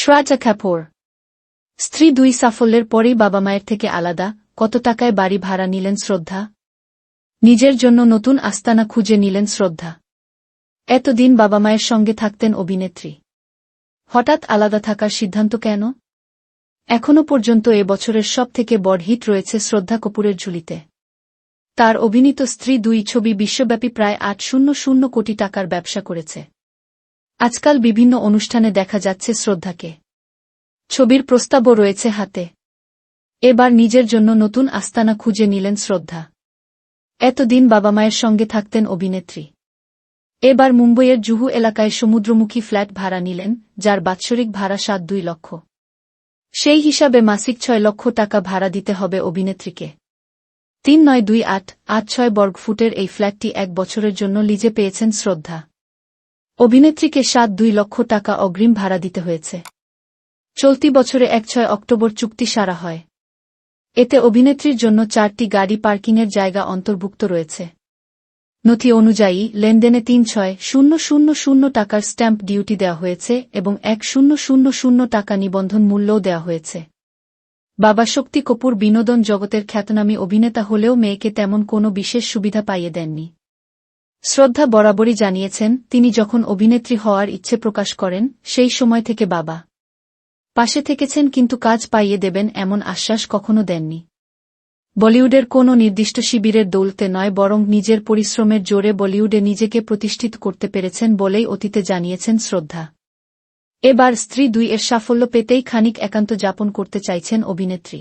শ্রাজা কাপুর স্ত্রী দুই সাফল্যের পরেই বাবা মায়ের থেকে আলাদা, কত টাকায় বাড়ি ভাড়া নিলেন শ্রদ্ধা? নিজের জন্য নতুন আস্তানা খুঁজে নিলেন শ্রদ্ধা। এতদিন বাবা মায়ের সঙ্গে থাকতেন অভিনেত্রী। হঠাৎ আলাদা থাকার সিদ্ধান্ত কেন? এখনও পর্যন্ত এ বছরের সবথেকে বড় হিট রয়েছে শ্রদ্ধা কাপুরের ঝুলিতে। তার অভিনীত স্ত্রী দুই ছবি বিশ্বব্যাপী প্রায় ৮০০ কোটি টাকার ব্যবসা করেছে। আজকাল বিভিন্ন অনুষ্ঠানে দেখা যাচ্ছে শ্রদ্ধাকে। ছবির প্রস্তাবও রয়েছে হাতে। এবার নিজের জন্য নতুন আস্তানা খুঁজে নিলেন শ্রদ্ধা। এতদিন বাবা মায়ের সঙ্গে থাকতেন অভিনেত্রী। এবার মুম্বইয়ের জুহু এলাকায় সমুদ্রমুখী ফ্ল্যাট ভাড়া নিলেন, যার বাৎসরিক ভাড়া ৭.২ লক্ষ। সেই হিসাবে মাসিক ৬ লক্ষ টাকা ভাড়া দিতে হবে অভিনেত্রীকে। ৩৯2886 বর্গফুটের এই ফ্ল্যাটটি ১ বছরের জন্য লিজে পেয়েছেন শ্রদ্ধা। অভিনেত্রীকে ৭.২ লক্ষ টাকা অগ্রিম ভাড়া দিতে হয়েছে। চলতি বছরে ১-৬ অক্টোবর চুক্তি সারা হয়। এতে অভিনেত্রীর জন্য ৪টি গাড়ি পার্কিংয়ের জায়গা অন্তর্ভুক্ত রয়েছে। নথি অনুযায়ী লেনদেনে ৩৬০০০ টাকার স্ট্যাম্প ডিউটি দেওয়া হয়েছে এবং ১,০০০ টাকা নিবন্ধন মূল্যও দেওয়া হয়েছে। বাবা শক্তি কপুর বিনোদন জগতের খ্যাতনামী অভিনেতা হলেও মেয়েকে তেমন কোনো বিশেষ সুবিধা পাইয়ে দেননি। শ্রদ্ধা বরাবরই জানিয়েছেন, তিনি যখন অভিনেত্রী হওয়ার ইচ্ছে প্রকাশ করেন, সেই সময় থেকে বাবা পাশে থেকেছেন, কিন্তু কাজ পাইয়ে দেবেন এমন আশ্বাস কখনো দেননি। বলিউডের কোনো নির্দিষ্ট শিবিরের দৌলতে নয়, বরং নিজের পরিশ্রমের জোরে বলিউডে নিজেকে প্রতিষ্ঠিত করতে পেরেছেন বলেই অতীতে জানিয়েছেন শ্রদ্ধা। এবার স্ত্রী দুই এর সাফল্য পেতেই খানিক একান্ত যাপন করতে চাইছেন অভিনেত্রী।